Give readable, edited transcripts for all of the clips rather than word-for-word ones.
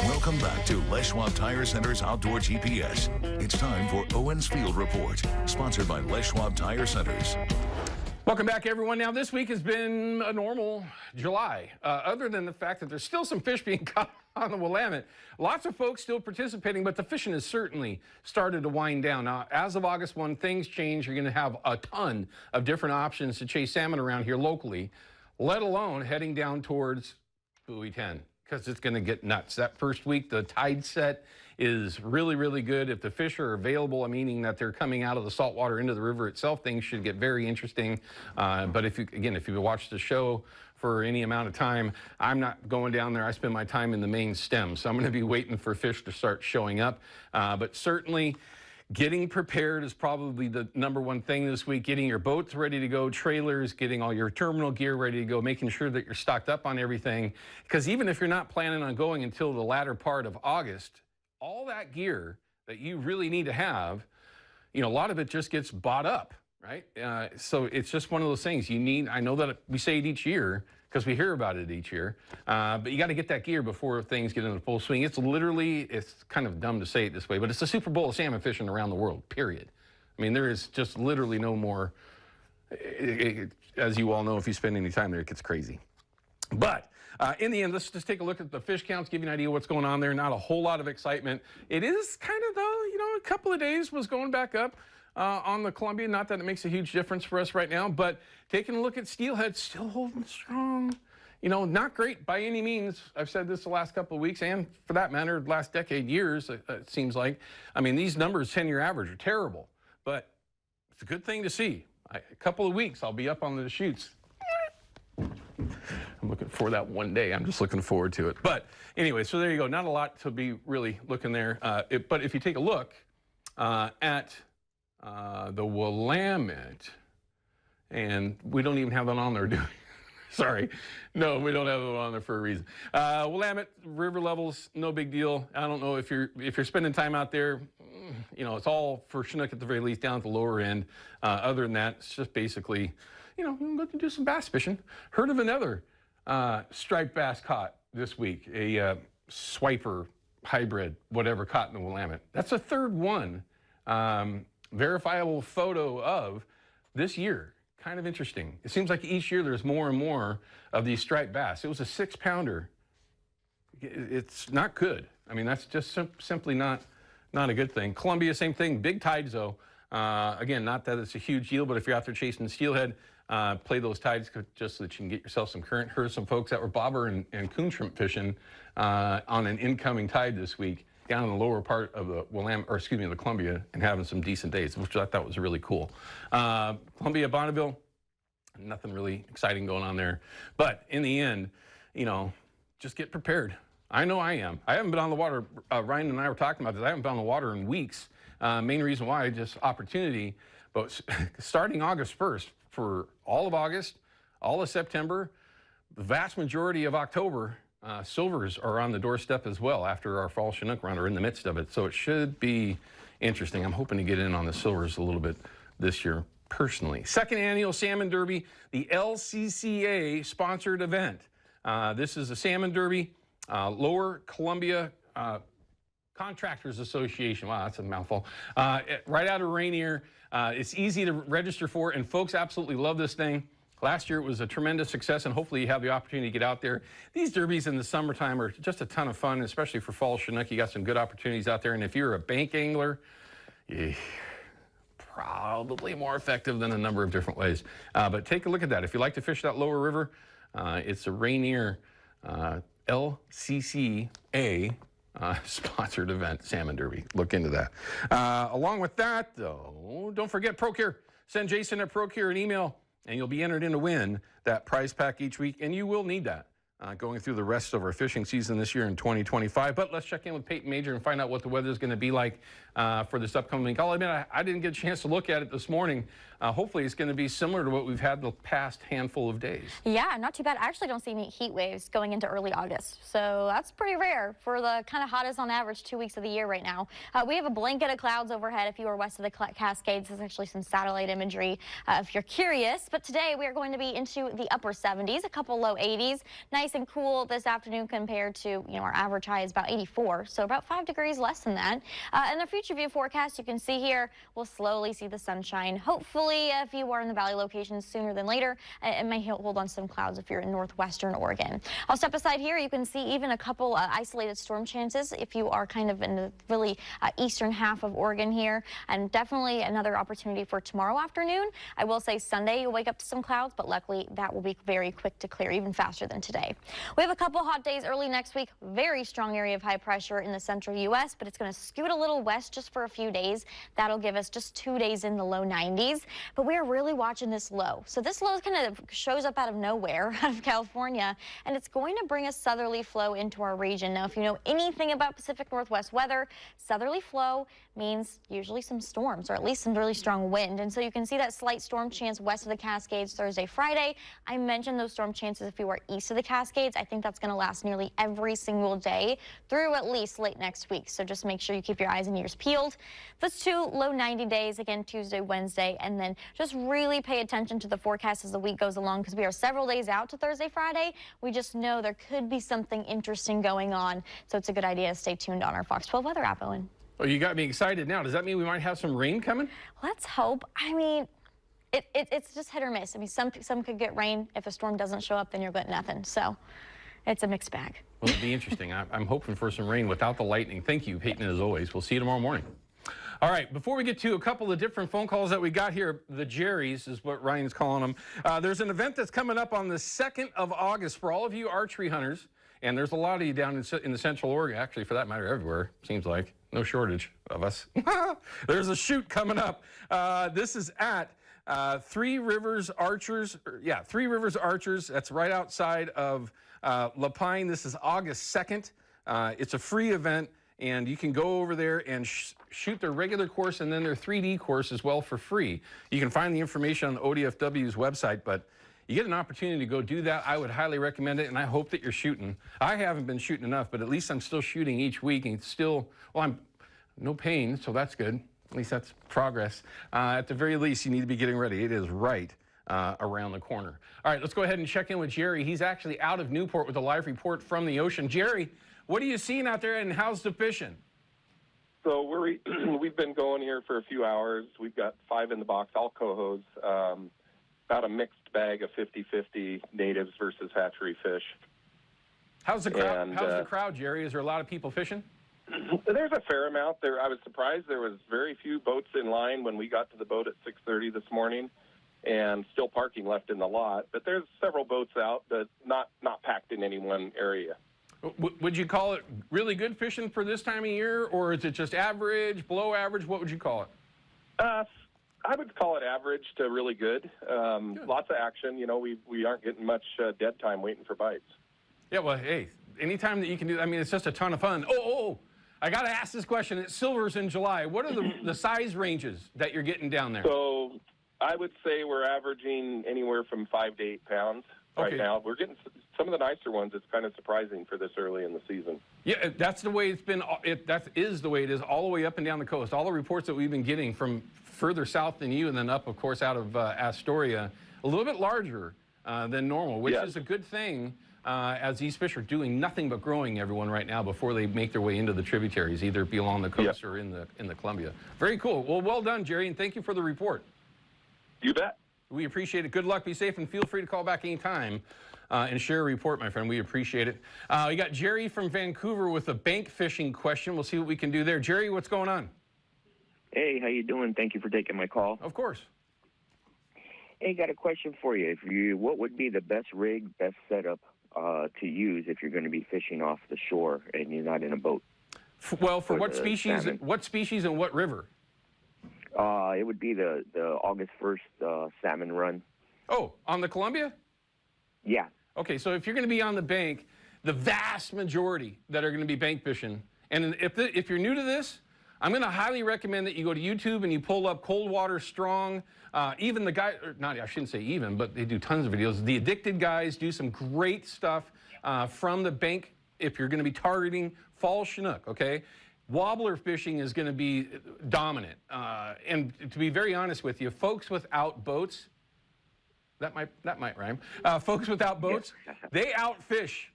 Welcome back to Les Schwab Tire Center's Outdoor GPS. It's time for Owin's Field Report, sponsored by Les Schwab Tire Centers. Welcome back, everyone. Now, this week has been a normal July, other than the fact that there's still some fish being caught on the Willamette. Lots of folks still participating, but the fishing has certainly started to wind down. Now, as of August 1, things change. You're going to have a ton of different options to chase salmon around here locally, let alone heading down towards buoy 10, because it's going to get nuts. That first week, the tide set is really, really good. If the fish are available, meaning that they're coming out of the saltwater into the river itself, things should get very interesting. But if you watch the show for any amount of time, I'm not going down there. I spend my time in the main stem, so I'm going to be waiting for fish to start showing up. But certainly, getting prepared is probably the #1 thing this week. Getting your boats ready to go, trailers, getting all your terminal gear ready to go, making sure that you're stocked up on everything. Because even if you're not planning on going until the latter part of August, all that gear that you really need to have, a lot of it just gets bought up, right? So it's just one of those things you need. I know that we say it each year because we hear about it each year, but you got to get that gear before things get into full swing. It's kind of dumb to say it this way, but it's the Super Bowl of salmon fishing around the world, period. I mean, there is just literally no more, as you all know, if you spend any time there, it gets crazy. But in the end, let's just take a look at the fish counts, give you an idea what's going on there. Not a whole lot of excitement. It is kind of, though, a couple of days was going back up on the Columbia. Not that it makes a huge difference for us right now, but taking a look at steelhead, still holding strong. Not great by any means. I've said this the last couple of weeks, and for that matter, the last decade, years, it seems like. I mean, these numbers, 10-year average, are terrible, but it's a good thing to see. A couple of weeks, I'll be up on the chutes. I'm looking for that one day. I'm just looking forward to it. But anyway, so there you go. Not a lot to be really looking there. But if you take a look at the Willamette, and we don't even have that on there, do we? Sorry. No, we don't have it on there for a reason. Willamette river levels, no big deal. I don't know if you're spending time out there, it's all for Chinook at the very least down at the lower end. Other than that, it's just basically, you can go do some bass fishing. Heard of another striped bass caught this week, a swiper hybrid, whatever, caught in the Willamette. That's a third one, verifiable photo of this year. Kind of interesting. It seems like each year there's more and more of these striped bass. It was a 6-pounder. It's not good. I mean, that's just simply not a good thing. Columbia, same thing. Big tides, though. Again, not that it's a huge deal, but if you're out there chasing steelhead, play those tides just so that you can get yourself some current. Heard some folks that were bobber and coon shrimp fishing on an incoming tide this week down in the lower part of the the Columbia, and having some decent days, which I thought was really cool. Columbia, Bonneville, nothing really exciting going on there. But in the end, just get prepared. I know I am. I haven't been on the water. Ryan and I were talking about this. I haven't been on the water in weeks. Main reason why, just opportunity. But starting August 1st, for all of August, all of September, the vast majority of October, silvers are on the doorstep as well after our fall Chinook run, or in the midst of it. So it should be interesting. I'm hoping to get in on the silvers a little bit this year personally. Second annual Salmon Derby, the LCCA sponsored event. This is a Salmon Derby, Lower Columbia Contractors Association. Wow, that's a mouthful. Right out of Rainier. It's easy to register for, and folks absolutely love this thing. Last year it was a tremendous success, and hopefully you have the opportunity to get out there. These derbies in the summertime are just a ton of fun, especially for fall Chinook. You got some good opportunities out there, and if you're a bank angler, probably more effective than a number of different ways. But take a look at that. If you like to fish that lower river, it's a Rainier LCCA sponsored event, Salmon Derby. Look into that. Along with that, though, don't forget ProCure. Send Jason at ProCure an email, and you'll be entered in to win that prize pack each week, and you will need that going through the rest of our fishing season this year in 2025. But let's check in with Peyton Major and find out what the weather is going to be like for this upcoming week. I'll admit I didn't get a chance to look at it this morning. Hopefully it's going to be similar to what we've had the past handful of days. Yeah, not too bad. I actually don't see any heat waves going into early August, so that's pretty rare for the kind of hottest on average 2 weeks of the year right now. We have a blanket of clouds overhead. If you are west of the Cascades, there's actually some satellite imagery if you're curious. But today we are going to be into the upper 70s, a couple low 80s. Nice nice and cool this afternoon compared to, our average high is about 84, so about 5 degrees less than that. And the future view forecast you can see here, we'll slowly see the sunshine. Hopefully, if you are in the valley locations sooner than later, it may hold on some clouds if you're in northwestern Oregon. I'll step aside here. You can see even a couple isolated storm chances if you are kind of in the really eastern half of Oregon here, and definitely another opportunity for tomorrow afternoon. I will say Sunday you'll wake up to some clouds, but luckily that will be very quick to clear, even faster than today. We have a couple hot days early next week. Very strong area of high pressure in the central U.S., but it's going to scoot a little west just for a few days. That'll give us just 2 days in the low 90s, but we are really watching this low. So this low kind of shows up out of nowhere, out of California, and it's going to bring a southerly flow into our region. Now, if you know anything about Pacific Northwest weather, southerly flow means usually some storms, or at least some really strong wind. And so you can see that slight storm chance west of the Cascades Thursday, Friday. I mentioned those storm chances if you are east of the Cascades. I think that's going to last nearly every single day through at least late next week. So just make sure you keep your eyes and ears peeled. That's 2 low 90 days, again, Tuesday, Wednesday, and then just really pay attention to the forecast as the week goes along, because we are several days out to Thursday, Friday. We just know there could be something interesting going on. So it's a good idea to stay tuned on our Fox 12 weather app, Owen. Well, you got me excited now. Does that mean we might have some rain coming? Let's hope. I mean, it's just hit or miss. I mean, some could get rain. If a storm doesn't show up, then you'll get nothing. So it's a mixed bag. Well, it'll be interesting. I'm hoping for some rain without the lightning. Thank you, Peyton, as always. We'll see you tomorrow morning. All right, before we get to a couple of different phone calls that we got here, the Jerry's is what Ryan's calling them. There's an event that's coming up on the 2nd of August for all of you archery hunters. And there's a lot of you down in the Central Oregon, actually, for that matter, everywhere, seems like. No shortage of us. There's a shoot coming up. This is at Three Rivers Archers. Three Rivers Archers. That's right outside of La Pine. This is August 2nd. It's a free event, and you can go over there and shoot their regular course and then their 3D course as well for free. You can find the information on ODFW's website, but you get an opportunity to go do that. I would highly recommend it, and I hope that you're shooting. I haven't been shooting enough, but at least I'm still shooting each week, and it's still, well, I'm no pain, so that's good. At least that's progress. At the very least, you need to be getting ready. It is right around the corner. All right, let's go ahead and check in with Jerry. He's actually out of Newport with a live report from the ocean. Jerry, what are you seeing out there, and how's the fishing? So we've been going here for a few hours. We've got 5 in the box, all cohos. About a mixed bag of 50-50 natives versus hatchery fish. How's the crowd? How's the crowd, Jerry? Is there a lot of people fishing? There's a fair amount there. I was surprised there was very few boats in line when we got to the boat at 6:30 this morning, and still parking left in the lot. But there's several boats out, but not packed in any one area. Would you call it really good fishing for this time of year, or is it just average, below average? What would you call it? I would call it average to really good. Lots of action. You know, we aren't getting much dead time waiting for bites. Yeah, well, hey, anytime that you can do, I mean, it's just a ton of fun. Oh, I got to ask this question. It's silvers in July. What are the size ranges that you're getting down there? So I would say we're averaging anywhere from 5 to 8 pounds right now. We're getting some of the nicer ones. It's kind of surprising for this early in the season. Yeah, that's the way it's been. That is the way it is all the way up and down the coast. All the reports that we've been getting from further south than you, and then up, of course, out of Astoria, a little bit larger than normal, which is a good thing as these fish are doing nothing but growing, everyone, right now before they make their way into the tributaries, either be along the coast or in the Columbia. Very cool. Well done, Jerry, and thank you for the report. You bet. We appreciate it. Good luck. Be safe, and feel free to call back anytime and share a report, my friend. We appreciate it. We got Jerry from Vancouver with a bank fishing question. We'll see what we can do there. Jerry, what's going on? Hey, how you doing? Thank you for taking my call. Of course. Hey, got a question for you. What would be the best rig, best setup to use if you're going to be fishing off the shore and you're not in a boat? Well, for what species? Salmon. What species and what river? It would be the August 1st salmon run. Oh, on the Columbia? Yeah. Okay, so if you're going to be on the bank, the vast majority that are going to be bank fishing, and if you're new to this, I'm going to highly recommend that you go to YouTube and you pull up Cold Water Strong. Even the guy, I shouldn't say even, but they do tons of videos. The Addicted guys do some great stuff from the bank if you're going to be targeting fall Chinook, okay? Wobbler fishing is going to be dominant. And to be very honest with you, folks without boats, That might rhyme. Folks without boats, they outfish.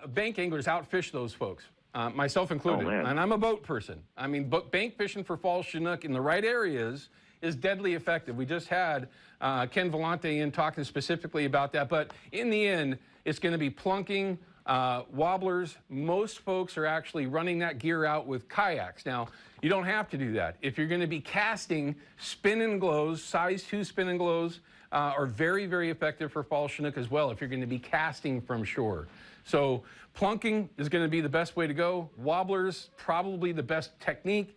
Bank anglers outfish those folks, myself included. And I'm a boat person. I mean, bank fishing for fall Chinook in the right areas is deadly effective. We just had Ken Vellante in talking specifically about that. But in the end, it's going to be plunking, wobblers. Most folks are actually running that gear out with kayaks. Now, you don't have to do that. If you're going to be casting, spin and glows, size 2 spin and glows are very, very effective for fall Chinook as well if you're going to be casting from shore. So plunking is going to be the best way to go. Wobblers, probably the best technique,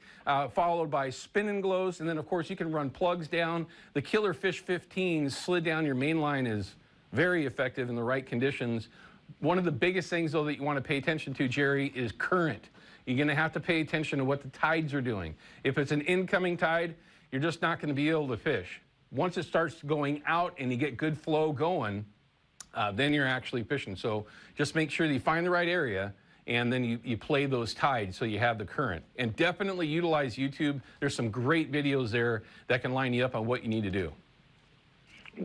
followed by spin and glows. And then, of course, you can run plugs down. The Killer Fish 15 slid down your main line is very effective in the right conditions. One of the biggest things, though, that you want to pay attention to, Jerry, is current. You're going to have to pay attention to what the tides are doing. If it's an incoming tide, you're just not going to be able to fish. Once it starts going out and you get good flow going, then you're actually fishing. So just make sure that you find the right area and then you play those tides so you have the current. And definitely utilize YouTube. There's some great videos there that can line you up on what you need to do.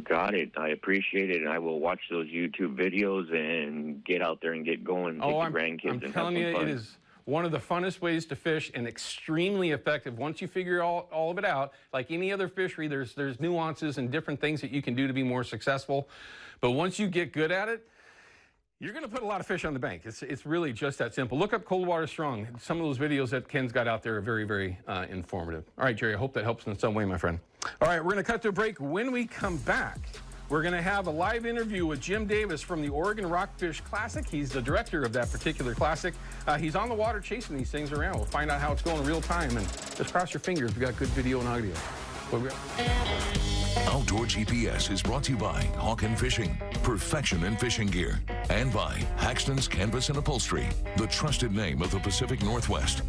Got it. I appreciate it, and I will watch those YouTube videos and get out there and get going. Oh, I'm telling you, it is one of the funnest ways to fish and extremely effective. Once you figure all of it out, like any other fishery, there's nuances and different things that you can do to be more successful. But once you get good at it, you're going to put a lot of fish on the bank. It's really just that simple. Look up Cold Water Strong. Some of those videos that Ken's got out there are very, very informative. All right, Jerry, I hope that helps in some way, my friend. All right, we're going to cut to a break. When we come back, we're going to have a live interview with Jim Davis from the Oregon Rockfish Classic. He's the director of that particular classic. He's on the water chasing these things around. We'll find out how it's going in real time, and just cross your fingers. We got good video and audio. Outdoor GPS is brought to you by Owin Fishing, perfection in fishing gear, and by Haxton's Canvas and Upholstery, the trusted name of the Pacific Northwest.